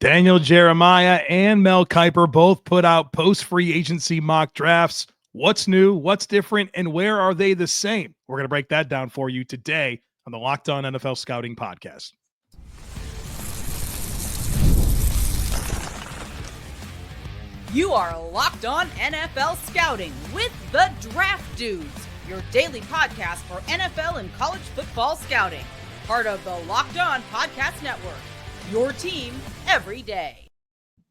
Daniel Jeremiah and Mel Kiper both put out post-free agency mock drafts. What's new? What's different? And where are they the same? We're going to break that down for you today on the Locked On NFL Scouting Podcast. You are Locked On NFL Scouting with the Draft Dudes, your daily podcast for NFL and college football scouting. Part of the Locked On Podcast Network, your team every day.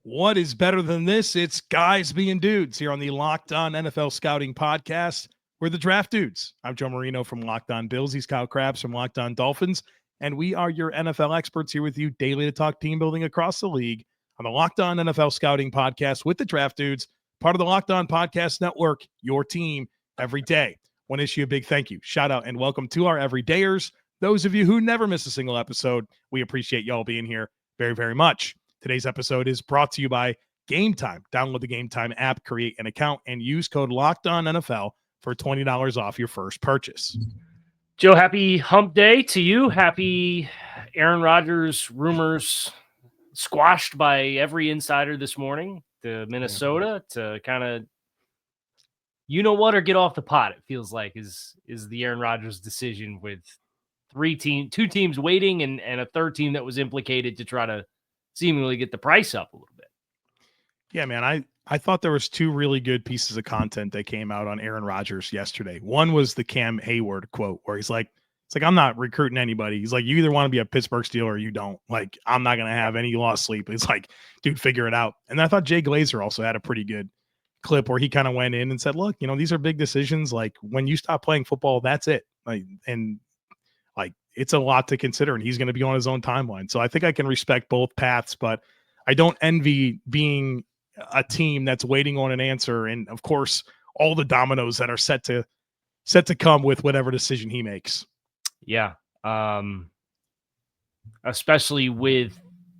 What is better than this? It's guys being dudes here on the Locked On NFL Scouting Podcast. We're the Draft Dudes. I'm Joe Marino from Locked On Bills. He's Kyle Krabs from Locked On Dolphins. And we are your NFL experts here with you daily to talk team building across the league on the Locked On NFL Scouting Podcast with the Draft Dudes, part of the Locked On Podcast Network, your team every day. Want to issue a big thank you, shout out, and welcome to our everydayers. Those of you who never miss a single episode, we appreciate y'all being here very, very much. Today's episode is brought to you by Gametime. Download the Gametime app, create an account, and use code LOCKEDONNFL for $20 off your first purchase. Joe, happy hump day to you. Happy Aaron Rodgers rumors squashed by every insider this morning to Minnesota to kind of, you know what, or get off the pot, it feels like, is the Aaron Rodgers decision with two teams waiting and a third team that was implicated to try to seemingly get the price up a little bit. Yeah, man, I thought there was two really good pieces of content that came out on Aaron Rodgers yesterday. One was the Cam Hayward quote where he's like, it's like, I'm not recruiting anybody. He's like, you either want to be a Pittsburgh Steeler or you don't. Like, I'm not going to have any lost sleep. It's like, dude, figure it out. And I thought Jay Glazer also had a pretty good clip where he kind of went in and said, look, these are big decisions. Like, when you stop playing football, that's it. Like, it's a lot to consider, and he's going to be on his own timeline. So I think I can respect both paths, but I don't envy being a team that's waiting on an answer. And of course, all the dominoes that are set to come with whatever decision he makes. Yeah. Especially with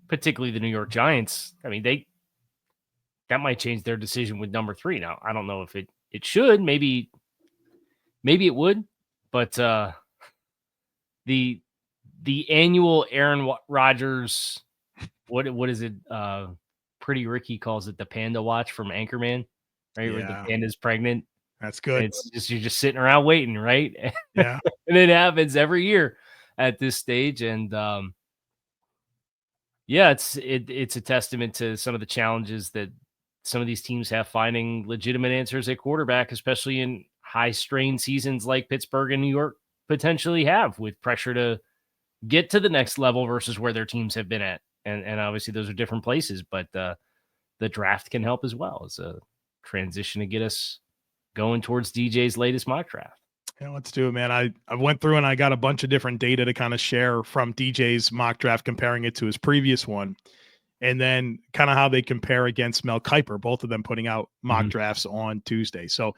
particularly the New York Giants. I mean, that might change their decision with number 3. Now, I don't know if it should, maybe it would, but the annual Aaron Rodgers, what is it? Pretty Ricky calls it the Panda Watch from Anchorman, right? Yeah. Where the panda's pregnant. That's good. It's just, you're just sitting around waiting, right? Yeah. And it happens every year at this stage. And yeah, it's a testament to some of the challenges that some of these teams have finding legitimate answers at quarterback, especially in high strain seasons like Pittsburgh and New York potentially have, with pressure to get to the next level versus where their teams have been at. And obviously those are different places, but the draft can help as well as a transition to get us going towards DJ's latest mock draft. Yeah, let's do it, man. I went through and I got a bunch of different data to kind of share from DJ's mock draft, comparing it to his previous one, and then kind of how they compare against Mel Kiper, both of them putting out mock drafts on Tuesday. So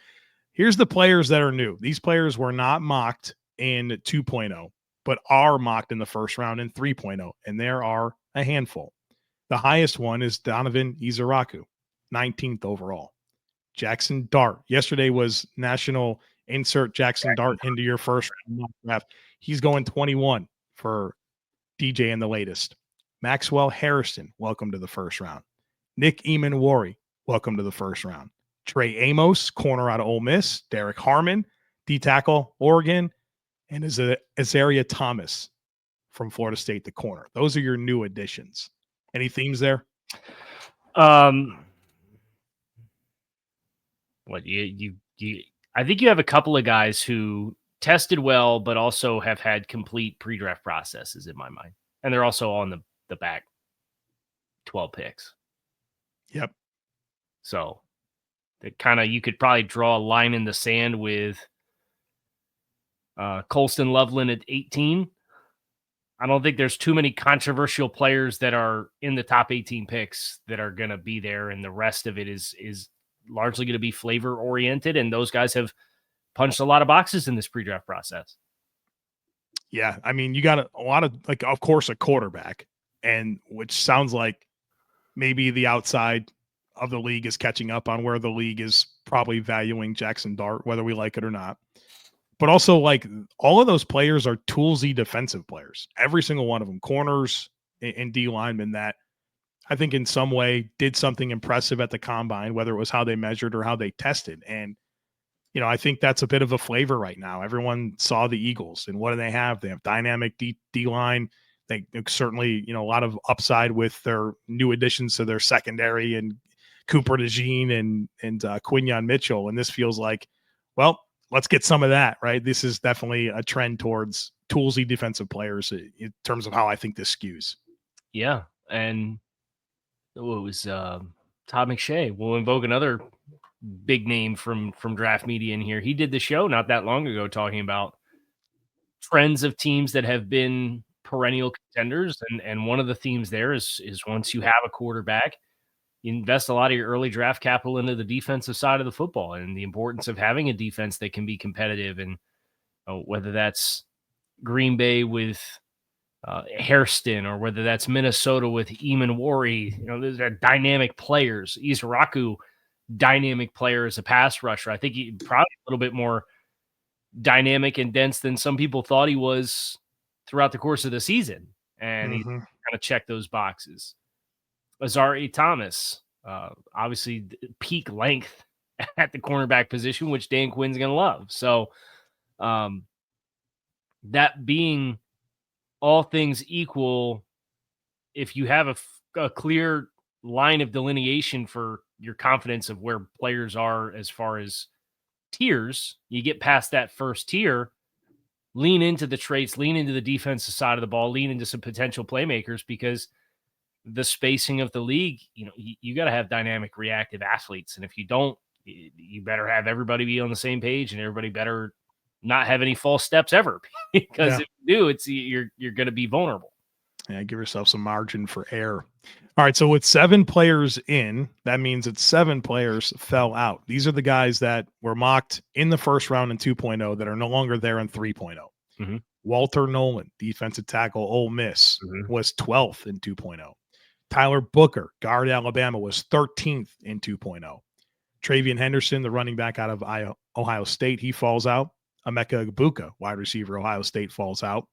here's the players that are new. These players were not mocked in 2.0, but are mocked in the first round in 3.0, and there are a handful. The highest one is Donovan Izaraku, 19th overall. Jaxson Dart. Yesterday was National Insert Jaxson Dart into your first round draft. He's going 21 for DJ in the latest. Maxwell Harrison, welcome to the first round. Nick Eamon-Wari, welcome to the first round. Trey Amos, corner out of Ole Miss. Derek Harmon, D-tackle, Oregon. And Azaria Thomas from Florida State, the corner. Those are your new additions. Any themes there? What you I think you have a couple of guys who tested well, but also have had complete pre-draft processes in my mind. And they're also on the back 12 picks. Yep. So you could probably draw a line in the sand with Colston Loveland at 18. I don't think there's too many controversial players that are in the top 18 picks that are going to be there. And the rest of it is largely going to be flavor oriented. And those guys have punched a lot of boxes in this pre-draft process. Yeah. I mean, you got a lot of, like, of course, a quarterback, and which sounds like maybe the outside of the league is catching up on where the league is probably valuing Jaxson Dart, whether we like it or not. But also, like, all of those players are toolsy defensive players. Every single one of them, corners and D linemen that I think in some way did something impressive at the combine, whether it was how they measured or how they tested. And, I think that's a bit of a flavor right now. Everyone saw the Eagles, and what do they have? They have dynamic D line. They certainly, a lot of upside with their new additions to their secondary and Cooper DeJean and Quinyon Mitchell. And this feels like, well, let's get some of that, right? This is definitely a trend towards toolsy defensive players in terms of how I think this skews. Yeah. And it was Todd McShay. We'll invoke another big name from draft media in here. He did the show not that long ago talking about trends of teams that have been perennial contenders. And one of the themes there is once you have a quarterback, you invest a lot of your early draft capital into the defensive side of the football and the importance of having a defense that can be competitive. And whether that's Green Bay with Hairston, or whether that's Minnesota with Eamon Wari, those are dynamic players. Izraku, dynamic player as a pass rusher. I think he probably a little bit more dynamic and dense than some people thought he was throughout the course of the season. And he kind of checked those boxes. Azari Thomas, obviously peak length at the cornerback position, which Dan Quinn's going to love. So that being all things equal, if you have a clear line of delineation for your confidence of where players are as far as tiers, you get past that first tier, lean into the traits, lean into the defensive side of the ball, lean into some potential playmakers, because the spacing of the league, you got to have dynamic, reactive athletes. And if you don't, you better have everybody be on the same page, and everybody better not have any false steps ever, because if you do, you're going to be vulnerable. Yeah, give yourself some margin for error. All right, so with 7 players in, that means that 7 players fell out. These are the guys that were mocked in the first round in 2.0 that are no longer there in 3.0. Mm-hmm. Walter Nolan, defensive tackle, Ole Miss, was 12th in 2.0. Tyler Booker, guard Alabama, was 13th in 2.0. Travian Henderson, the running back out of Ohio State, he falls out. Emeka Egbuka, wide receiver, Ohio State, falls out.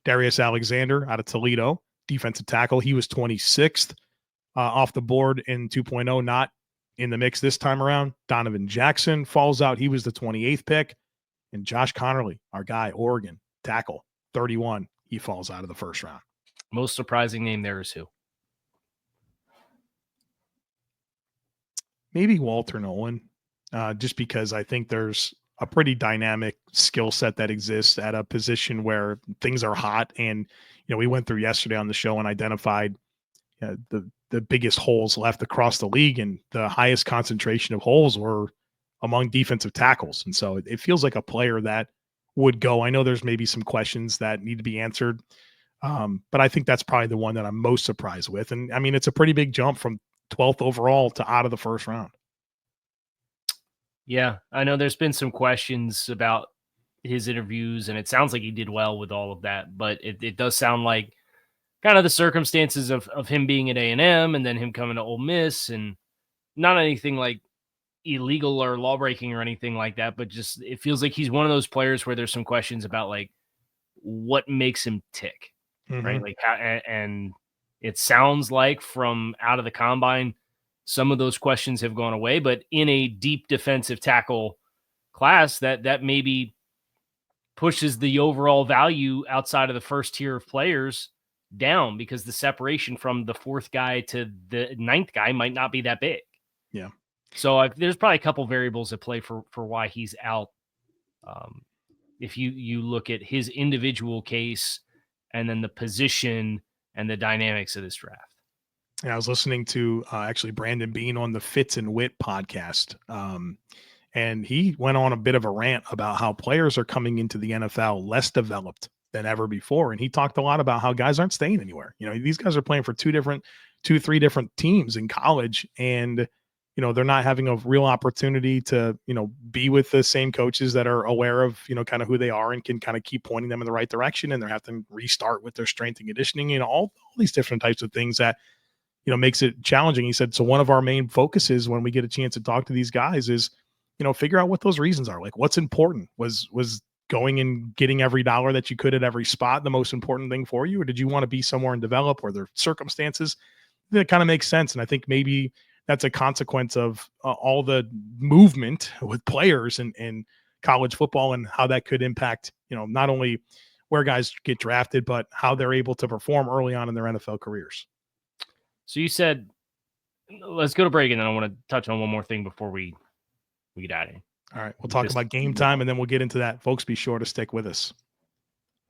Darius Alexander out of Toledo, defensive tackle, he was 26th off the board in 2.0, not in the mix this time around. Donovan Jackson falls out. He was the 28th pick. And Josh Connerly, our guy, Oregon, tackle, 31, he falls out of the first round. Most surprising name there is who? Maybe Walter Nolan, just because I think there's a pretty dynamic skill set that exists at a position where things are hot. And, we went through yesterday on the show and identified the biggest holes left across the league, and the highest concentration of holes were among defensive tackles. And so it feels like a player that would go. I know there's maybe some questions that need to be answered, but I think that's probably the one that I'm most surprised with. And I mean, it's a pretty big jump from 12th overall to out of the first round. Yeah, I know there's been some questions about his interviews, and it sounds like he did well with all of that, but it does sound like kind of the circumstances of him being at A&M and then him coming to Ole Miss, and not anything like illegal or law breaking or anything like that, but just it feels like he's one of those players where there's some questions about like what makes him tick, right? Like how, and it sounds like from out of the combine, some of those questions have gone away, but in a deep defensive tackle class, that maybe pushes the overall value outside of the first tier of players down, because the separation from the 4th guy to the 9th guy might not be that big. Yeah. So there's probably a couple variables at play for why he's out. If you look at his individual case and then the position and the dynamics of this draft. And I was listening to actually Brandon Bean on the Fitz and Wit podcast. And he went on a bit of a rant about how players are coming into the NFL less developed than ever before. And he talked a lot about how guys aren't staying anywhere. These guys are playing for 3 different teams in college. And, they're not having a real opportunity to, be with the same coaches that are aware of, kind of who they are and can kind of keep pointing them in the right direction. And they're having to restart with their strength and conditioning, all these different types of things that, makes it challenging. He said, so one of our main focuses when we get a chance to talk to these guys is, figure out what those reasons are. Like, what's important? Was going and getting every dollar that you could at every spot the most important thing for you? Or did you want to be somewhere and develop, or their circumstances that kind of makes sense. And I think maybe that's a consequence of all the movement with players and college football and how that could impact, not only where guys get drafted, but how they're able to perform early on in their NFL careers. So you said, let's go to break, and then I want to touch on one more thing before we get out of here. All right, we'll talk about game time, and then we'll get into that. Folks, be sure to stick with us.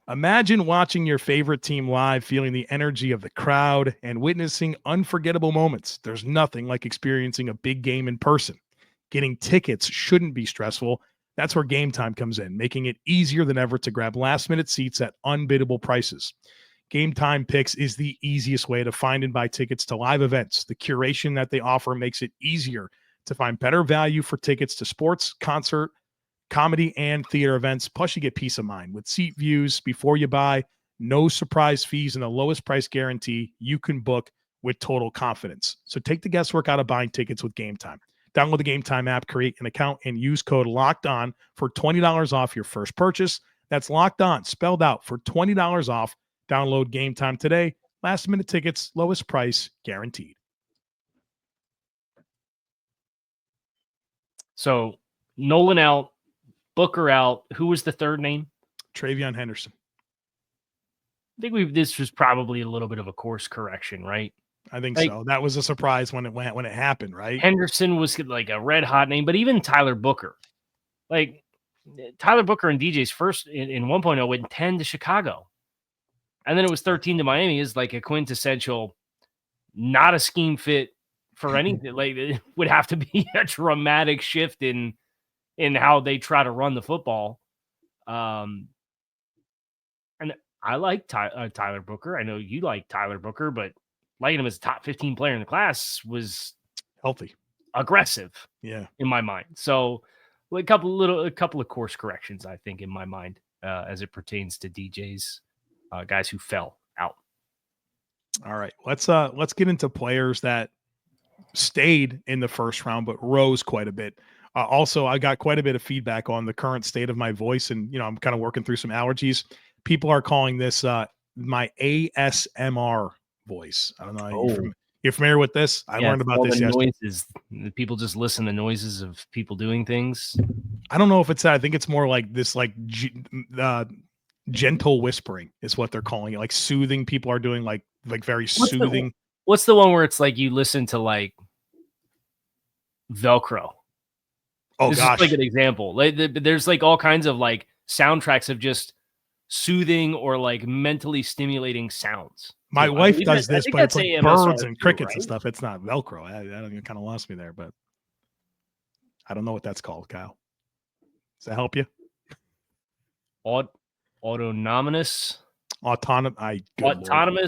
Imagine watching your favorite team live, feeling the energy of the crowd, and witnessing unforgettable moments. There's nothing like experiencing a big game in person. Getting tickets shouldn't be stressful. That's where Gametime comes in, making it easier than ever to grab last-minute seats at unbiddable prices. Gametime Picks is the easiest way to find and buy tickets to live events. The curation that they offer makes it easier to find better value for tickets to sports, concert, comedy, and theater events. Plus, you get peace of mind with seat views before you buy, no surprise fees, and the lowest price guarantee. You can book with total confidence. So take the guesswork out of buying tickets with Gametime. Download the Gametime app, create an account, and use code LOCKEDON for $20 off your first purchase. That's Locked On, spelled out, for $20 off. Download Gametime today. Last minute tickets, lowest price guaranteed. So Nolan out, Booker out. Who was the third name? Travion Henderson. I think this was probably a little bit of a course correction, right? I think so. That was a surprise when it happened, right? Henderson was like a red hot name, but even Tyler Booker. Like Tyler Booker and DJ's first in 1.0 went 10 to Chicago. And then it was 13 to Miami is like a quintessential, not a scheme fit for anything. Like it would have to be a dramatic shift in how they try to run the football. And I like Tyler Booker. I know you like Tyler Booker, but liking him as a top 15 player in the class was healthy, aggressive. Yeah, in my mind. So a couple of course corrections, I think, in my mind, as it pertains to DJ's guys who fell out. All right, let's get into players that stayed in the first round but rose quite a bit. Also, I got quite a bit of feedback on the current state of my voice, and I'm kind of working through some allergies. People are calling this my ASMR voice. I don't know. You're familiar with this? I learned about this yesterday. Noises. People just listen to noises of people doing things. I don't know if it's that. I think it's more like this, like gentle whispering is what they're calling it. Like soothing. People are doing like very soothing. What's the one where it's like you listen to like Velcro? Oh, this gosh. is like an example. Like there's like all kinds of like soundtracks of just soothing or like mentally stimulating sounds. My wife does this, but it's like AMSR birds and crickets right? and stuff. It's not Velcro. I don't, you kind of lost me there, but I don't know what that's called, Kyle. Does that help you? Autonomous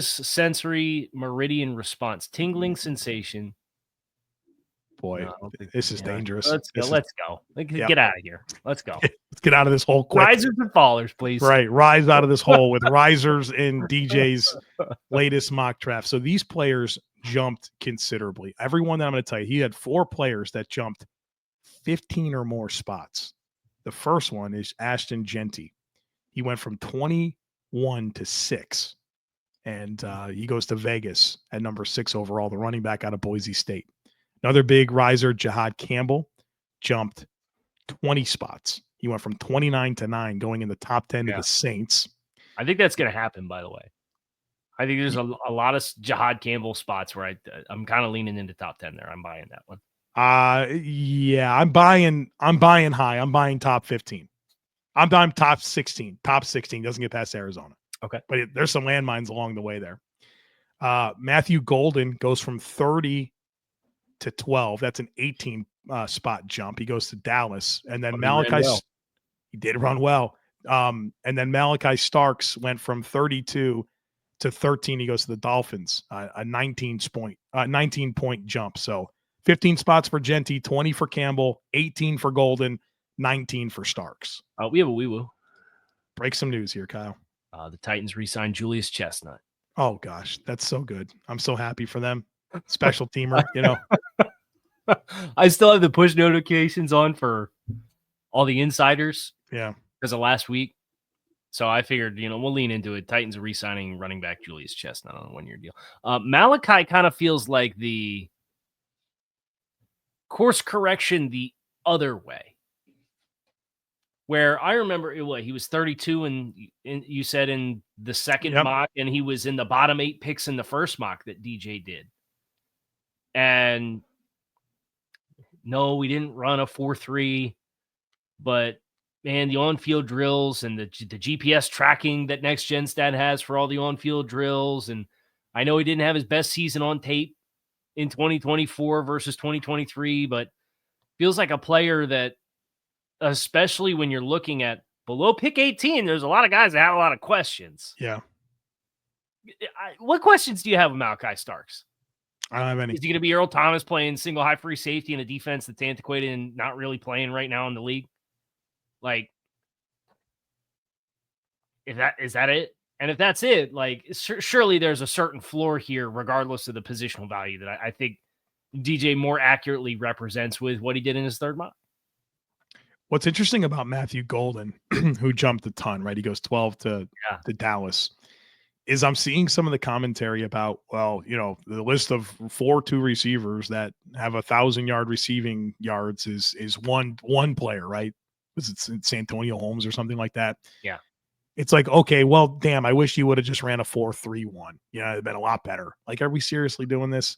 sensory meridian response, tingling sensation. Boy, this is dangerous. Let's go. Get out of here. Let's go. Let's get out of this hole quick. Risers and fallers, please. Right. Rise out of this hole with risers in DJ's latest mock draft. So these players jumped considerably. Everyone that I'm going to tell you, he had 4 players that jumped 15 or more spots. The first one is Ashton Jeanty. He went from 21 to 6. And he goes to Vegas at number 6 overall, the running back out of Boise State. Another big riser, Jihaad Campbell, jumped 20 spots. He went from 29 to 9, going in the top 10 to the Saints. I think that's going to happen, by the way. I think there's a lot of Jihaad Campbell spots where I'm kind of leaning into top 10 there. I'm buying that one. Yeah, I'm buying high. I'm buying top 15. I'm buying top 16. Top 16 doesn't get past Arizona. Okay. But there's some landmines along the way there. Matthew Golden goes from 30 to 12. That's an 18 spot jump. He goes to Dallas. And then he did run well. And then Malachi Starks went from 32 to 13. He goes to the Dolphins, a 19 point jump. So 15 spots for Jeanty, 20 for Campbell, 18 for Golden, 19 for Starks. We have a wee-woo. Break some news here, Kyle. The Titans re-signed Julius Chestnut. Oh, gosh. That's so good. I'm so happy for them. Special teamer, I still have the push notifications on for all the insiders. Yeah. Because of last week. So I figured, we'll lean into it. Titans are re-signing running back Julius Chestnut on a 1-year deal. Malachi kind of feels like the course correction the other way. Where I remember he was 32 and you said in the second mock, and he was in the bottom 8 picks in the first mock that DJ did. And no, we didn't run a 4.3, but man, the on-field drills and the GPS tracking that Next Gen Stat has for all the on-field drills. And I know he didn't have his best season on tape in 2024 versus 2023, but feels like a player that, especially when you're looking at below pick 18, there's a lot of guys that have a lot of questions. Yeah. What questions do you have with Malachi Starks? I don't have any. Is he going to be Earl Thomas playing single high free safety in a defense that's antiquated and not really playing right now in the league? Like, is that it? And if that's it, like, surely there's a certain floor here, regardless of the positional value, that I think DJ more accurately represents with what he did in his third mock. What's interesting about Matthew Golden, who jumped a ton, right? He goes 12 to Dallas, is I'm seeing some of the commentary about, the list of 4-2 receivers that have 1,000-yard receiving yards is one player, right? Was it Santonio Holmes or something like that? Yeah. It's like, okay, well, damn, I wish you would have just ran a 4.31. It'd been a lot better. Like, are we seriously doing this?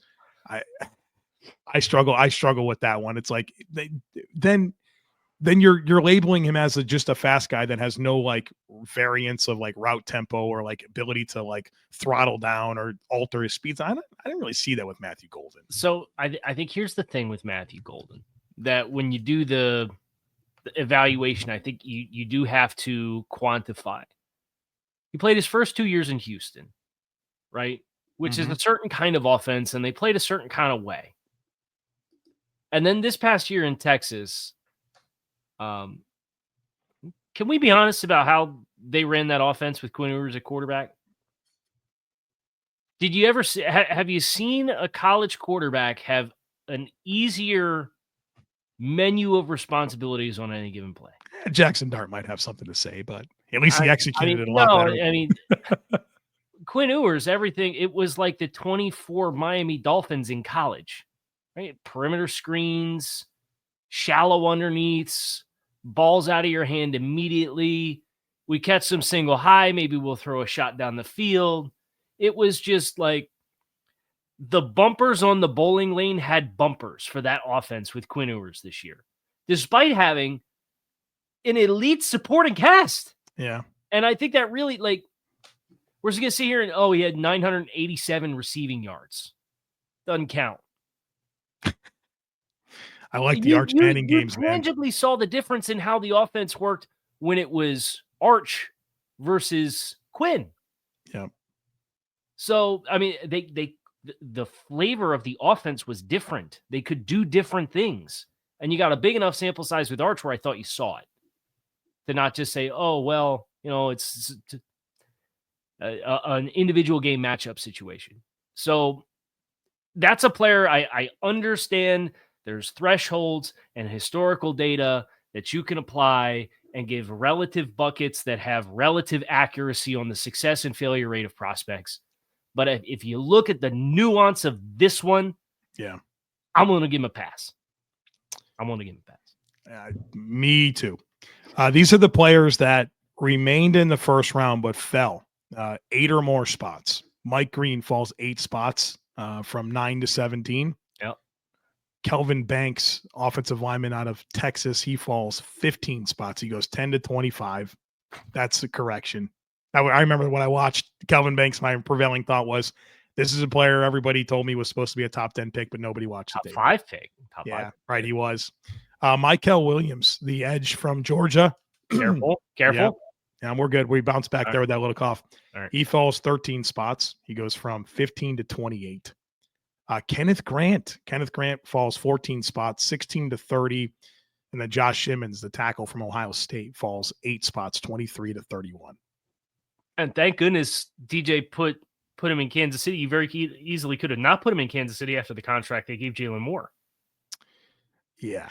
I struggle with that one. It's like, then you're labeling him as just a fast guy that has no like variance of like route tempo or like ability to like throttle down or alter his speeds. I didn't really see that with Matthew Golden. So I think here's the thing with Matthew Golden, that when you do the evaluation, I think you do have to quantify. He played his first 2 years in Houston, right? Which is a certain kind of offense, and they played a certain kind of way. And then this past year in Texas, can we be honest about how they ran that offense with Quinn Ewers at quarterback? Did you ever see, have you seen a college quarterback have an easier menu of responsibilities on any given play? Jaxson Dart might have something to say, but at least he executed it a lot better. I mean, Quinn Ewers, everything, it was like the 24 Miami Dolphins in college, right? Perimeter screens, shallow underneaths, balls out of your hand immediately. We catch some single high, maybe we'll throw a shot down the field. It was just like the bumpers on the bowling lane had bumpers for that offense with Quinn Ewers this year, despite having an elite supporting cast. Yeah. And I think that really, like, we're just going to sit here and, he had 987 receiving yards. Doesn't count. I like the Arch Manning games, man. You tangibly saw the difference in how the offense worked when it was Arch versus Quinn. Yeah. So, I mean, the flavor of the offense was different. They could do different things. And you got a big enough sample size with Arch where I thought you saw it. To not just say, it's an individual game matchup situation. So that's a player I understand. There's thresholds and historical data that you can apply and give relative buckets that have relative accuracy on the success and failure rate of prospects. But if you look at the nuance of this one, I'm going to give him a pass. Me too. These are the players that remained in the first round but fell 8 or more spots. Mike Green falls 8 spots from 9 to 17. Yep. Kelvin Banks, offensive lineman out of Texas, he falls 15 spots. He goes 10 to 25. That's the correction. I remember when I watched Kelvin Banks, my prevailing thought was, this is a player everybody told me was supposed to be a top 10 pick, but nobody watched top it. 5 pick. Top 5. Right, he was. Mykel Williams, the edge from Georgia. Careful. Yeah, we're good. We bounced back there with that little cough. All right. He falls 13 spots. He goes from 15 to 28. Kenneth Grant falls 14 spots, 16 to 30. And then Josh Simmons, the tackle from Ohio State, falls 8 spots, 23 to 31. And thank goodness DJ put him in Kansas City. You very easily could have not put him in Kansas City after the contract they gave Jalen Moore. Yeah,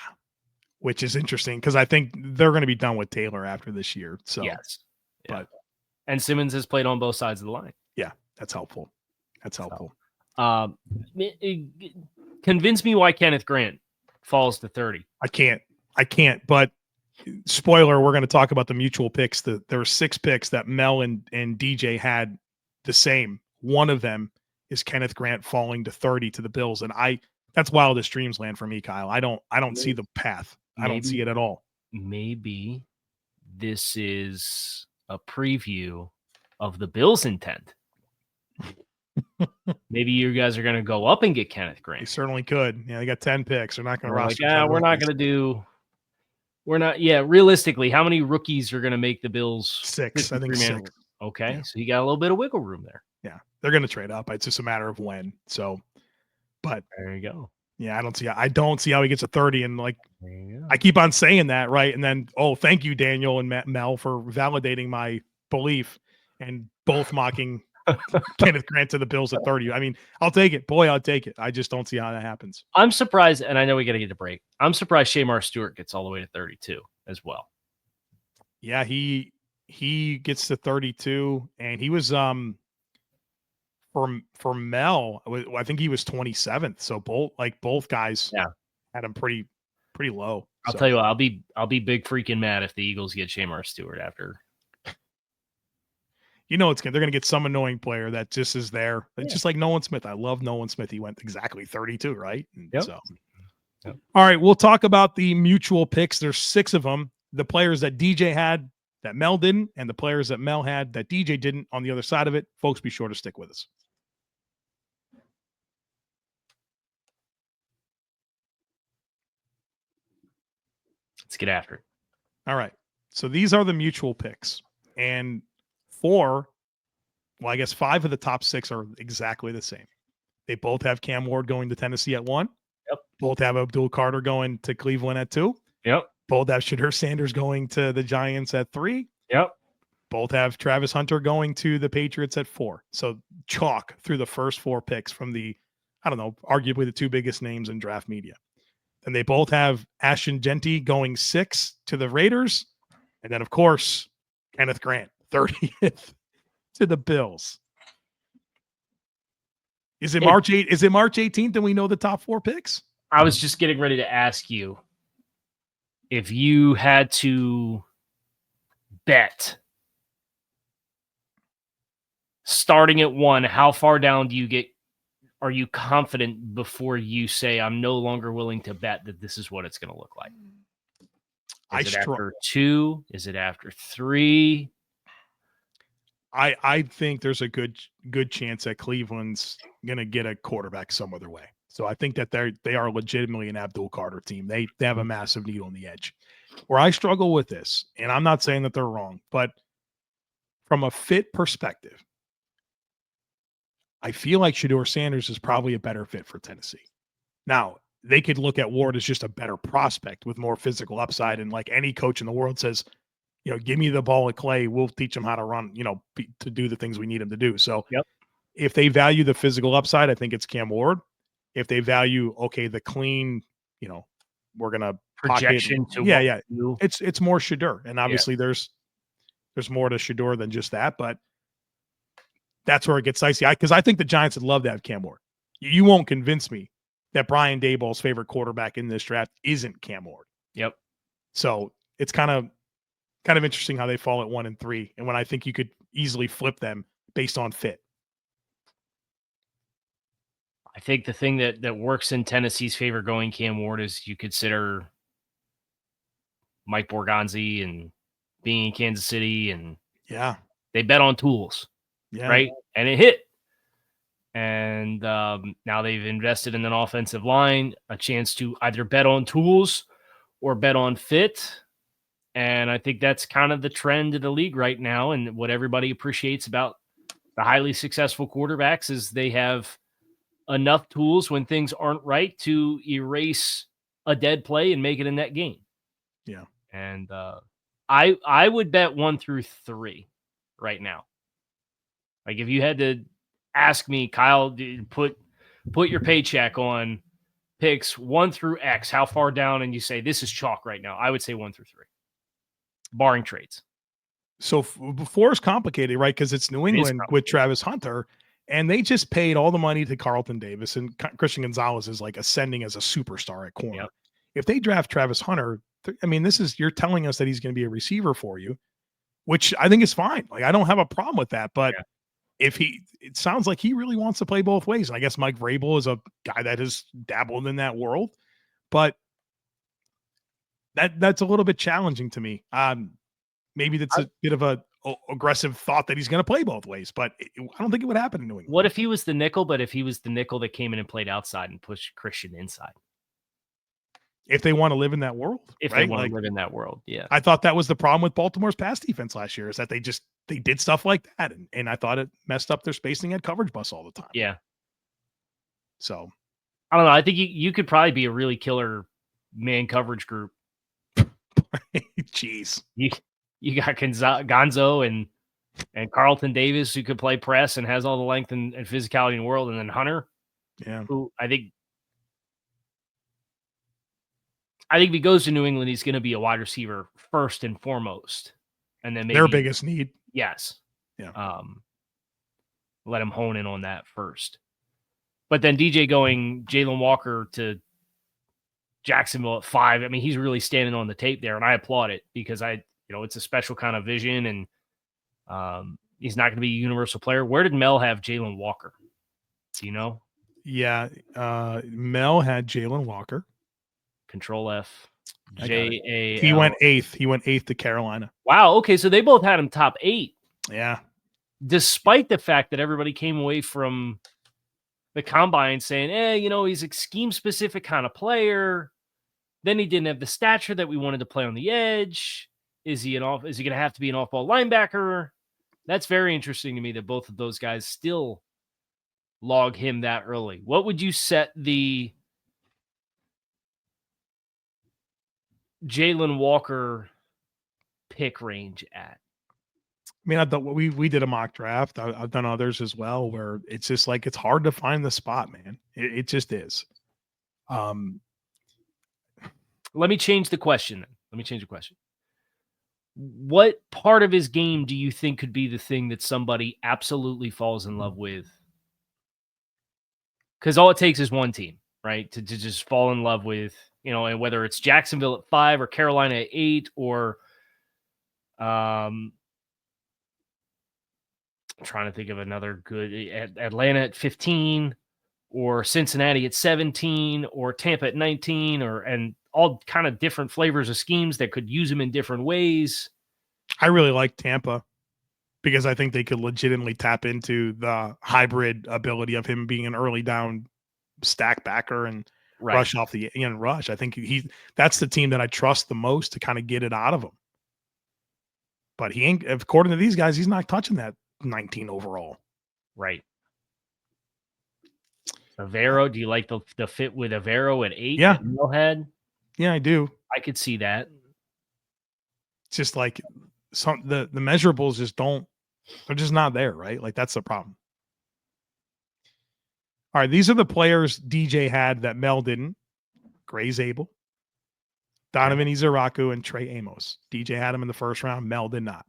which is interesting because I think they're going to be done with Taylor after this year. So, yes. But And Simmons has played on both sides of the line. Yeah, that's helpful. That's helpful. Convince me why Kenneth Grant falls to 30. I can't. But spoiler, we're going to talk about the mutual picks. There were 6 picks that Mel and DJ had the same. One of them is Kenneth Grant falling to 30 to the Bills, and that's wildest dreams land for me, Kyle. I don't see the path. I don't see it at all. Maybe this is a preview of the Bills' intent. Maybe you guys are going to go up and get Kenneth Grant. They certainly could. Yeah, they got 10 picks. They're not going to roster. We're not going to do. We're not. Yeah, realistically, how many rookies are going to make the Bills? 6. I think 6. Okay, yeah. So you got a little bit of wiggle room there. Yeah, they're going to trade up. It's just a matter of when. So, but there you go. Yeah, I don't see how he gets a 30. And like, I keep on saying that, right? And then, thank you, Daniel and Mel, for validating my belief and both mocking Kenneth Grant to the Bills at 30. I mean, I'll take it. Boy, I'll take it. I just don't see how that happens. I'm surprised, and I know we got to get a break. I'm surprised Shamar Stewart gets all the way to 32 as well. Yeah, he gets to 32, and he was for Mel, I think he was 27th. So both guys had him pretty low. I'll tell you what, I'll be big freaking mad if the Eagles get Shamar Stewart after. They're going to get some annoying player that just is there. It's just like Nolan Smith. I love Nolan Smith. He went exactly 32, right? Yep. So, all right, we'll talk about the mutual picks. There's 6 of them. The players that DJ had that Mel didn't, and the players that Mel had that DJ didn't on the other side of it. Folks, be sure to stick with us. Let's get after it. All right. So these are the mutual picks. And 5 of the top 6 are exactly the same. They both have Cam Ward going to Tennessee at 1. Yep. Both have Abdul Carter going to Cleveland at 2. Yep. Both have Shadur Sanders going to the Giants at 3. Yep. Both have Travis Hunter going to the Patriots at 4. So chalk through the first 4 picks from arguably the 2 biggest names in draft media. And they both have Ashton Jeanty going 6 to the Raiders. And then, of course, Kenneth Grant, 30th to the Bills. Is it March 18th and we know the top 4 picks? I was just getting ready to ask you if you had to bet starting at 1, how far down do you get? Are you confident before you say, I'm no longer willing to bet that this is what it's going to look like? Is it after 2? Is it after 3? I think there's a good chance that Cleveland's going to get a quarterback some other way. So I think that they are legitimately an Abdul Carter team. They have a massive need on the edge. Where I struggle with this, and I'm not saying that they're wrong, but from a fit perspective, I feel like Shadur Sanders is probably a better fit for Tennessee. Now, they could look at Ward as just a better prospect with more physical upside. And like any coach in the world says, give me the ball at Clay. We'll teach him how to run, to do the things we need him to do. So if they value the physical upside, I think it's Cam Ward. If they value, the clean, we're going to projection to it's more Shadur. And obviously there's more to Shadur than just that, but that's where it gets dicey. Because I think the Giants would love to have Cam Ward. You won't convince me that Brian Daboll's favorite quarterback in this draft isn't Cam Ward. Yep. So it's kind of interesting how they fall at 1 and 3, and when I think you could easily flip them based on fit. I think the thing that works in Tennessee's favor going Cam Ward is you consider Mike Borgonzi and being in Kansas City, and they bet on tools. Yeah. Right. And it hit. And now they've invested in an offensive line, a chance to either bet on tools or bet on fit. And I think that's kind of the trend of the league right now. And what everybody appreciates about the highly successful quarterbacks is they have enough tools when things aren't right to erase a dead play and make it a net gain. Yeah. And I would bet 1 through 3 right now. Like if you had to ask me, Kyle, put your paycheck on picks 1 through X, how far down, and you say this is chalk right now, I would say 1 through 3, barring trades. So before it's complicated, right? Because it's New England with Travis Hunter, and they just paid all the money to Carlton Davis, and Christian Gonzalez is like ascending as a superstar at corner. Yep. If they draft Travis Hunter, I mean, you're telling us that he's going to be a receiver for you, which I think is fine. Like, I don't have a problem with that. But it sounds like he really wants to play both ways. And I guess Mike Vrabel is a guy that has dabbled in that world, but that's a little bit challenging to me. Maybe that's a bit of a aggressive thought that he's going to play both ways, but I don't think it would happen in New England. What if he was the nickel, but if he was the nickel that came in and played outside and pushed Christian inside? If they want to live in that world. If they want to live in that world, yeah. I thought that was the problem with Baltimore's pass defense last year, is that they did stuff like that, and I thought it messed up their spacing at coverage bus all the time. Yeah. So, I don't know. I think you could probably be a really killer man coverage group. Jeez. You got Gonzo and Carlton Davis, who could play press and has all the length and physicality in the world, and then Hunter, who I think if he goes to New England, he's going to be a wide receiver first and foremost, and then maybe their biggest need. Yes, yeah. Let him hone in on that first, but then DJ going Jalen Walker to Jacksonville at 5. I mean, he's really standing on the tape there, and I applaud it because it's a special kind of vision, and he's not going to be a universal player. Where did Mel have Jalen Walker? Do you know? Yeah, Mel had Jalen Walker. Control F. J-A-L. He went 8th. He went 8th to Carolina. Wow. Okay, so they both had him top 8. Yeah. Despite the fact that everybody came away from the combine saying, he's a scheme-specific kind of player. Then he didn't have the stature that we wanted to play on the edge. Is he going to have to be an off-ball linebacker? That's very interesting to me that both of those guys still log him that early. What would you set the Jalen Walker pick range at? I mean, I thought we did a mock draft. I've done others as well, where it's just like it's hard to find the spot, man. It just is. Let me change the question. What part of his game do you think could be the thing that somebody absolutely falls in love with? Because all it takes is one team, right? To just fall in love with, and whether it's Jacksonville at 5 or Carolina at 8 or I'm trying to think of another good Atlanta at 15 or Cincinnati at 17 or Tampa at 19 and all kind of different flavors of schemes that could use him in different ways. I really like Tampa because I think they could legitimately tap into the hybrid ability of him being an early down stack backer and rush off the rush. I think that's the team that I trust the most to kind of get it out of him. But he ain't, according to these guys, he's not touching that 19 overall. Right. Avero, do you like the fit with Avero at 8? Yeah. Millhead? Yeah, I do. I could see that. It's just like the measurables they're just not there, right? Like that's the problem. All right, these are the players DJ had that Mel didn't. Gray Zabel, Donovan Izaraku, and Trey Amos. DJ had him in the first round. Mel did not.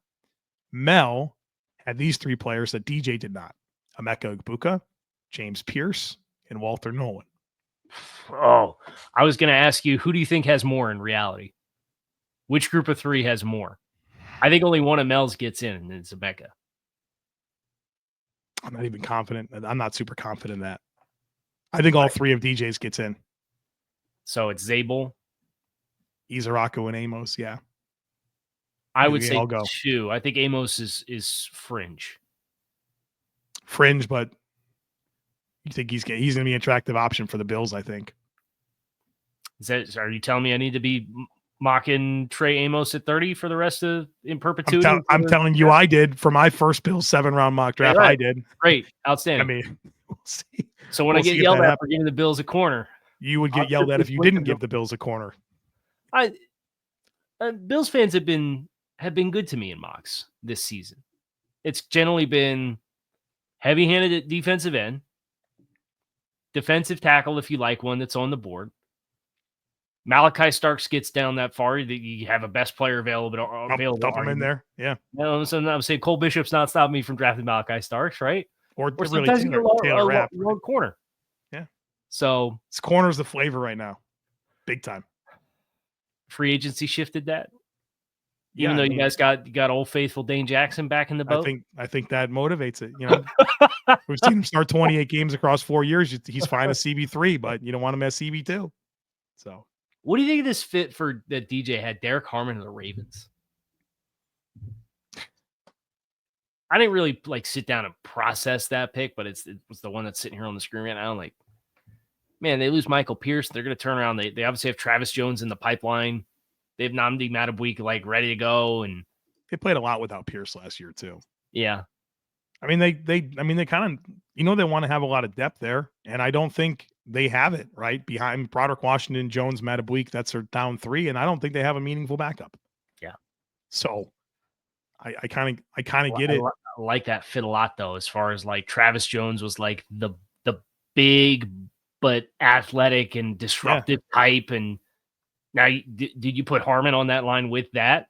Mel had these 3 players that DJ did not. Emeka Egbuka, James Pierce, and Walter Nolan. Oh, I was going to ask you, who do you think has more in reality? Which group of 3 has more? I think only one of Mel's gets in, and it's Emeka. I'm not even confident. I'm not super confident in that. I think all 3 of DJ's gets in. So it's Zabel, Izaraku, and Amos, yeah. I would say 2. I think Amos is fringe. Fringe, but you think he's going to be an attractive option for the Bills, I think. Are you telling me I need to be mocking Trey Amos at 30 for the rest of in perpetuity? I'm telling you, I did for my first Bills 7-round mock draft. Right. I did. Great. Outstanding. I mean, we'll see. So when I get yelled at for giving the Bills a corner, you would get yelled at if you didn't give the Bills a corner. Bills fans have been good to me in mocks this season. It's generally been heavy-handed at defensive end, defensive tackle if you like one that's on the board, Malachi Starks gets down that far, you have a best player available. Dump him in there. Yeah. So I'm saying Cole Bishop's not stopping me from drafting Malachi Starks, right? Or really sometimes you get Taylor Rapp. Low corner. Yeah. So this corner's the flavor right now. Big time. Free agency shifted that. Even though you guys got old faithful Dane Jackson back in the boat. I think that motivates it. We've seen him start 28 games across 4 years. He's fine as CB3, but you don't want him as CB2. So what do you think of this fit for that DJ had Derek Harmon of the Ravens? I didn't really sit down and process that pick, but it was the one that's sitting here on the screen right now. I'm man, they lose Michael Pierce. They're going to turn around. They obviously have Travis Jones in the pipeline. They have Nnamdi Madubuike ready to go, and they played a lot without Pierce last year too. Yeah, I mean they kind of they want to have a lot of depth there, and I don't think they have it right behind Broderick Washington, Jones, Madubuike. That's their down 3, and I don't think they have a meaningful backup. Yeah, so I kind of get it. I like that fit a lot though. As far as Travis Jones was the big but athletic and disruptive type, and now did you put Harmon on that line with that?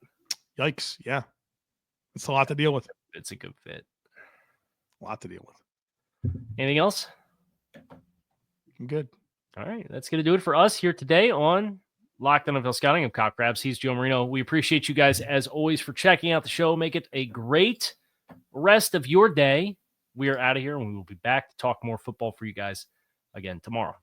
Yikes! Yeah, it's a lot to deal with. It's a good fit. A lot to deal with. Anything else? I'm good. All right, that's going to do it for us here today on Locked On NFL Scouting. I'm Kyle Krabs. He's Joe Marino. We appreciate you guys, as always, for checking out the show. Make it a great rest of your day. We are out of here, and we will be back to talk more football for you guys again tomorrow.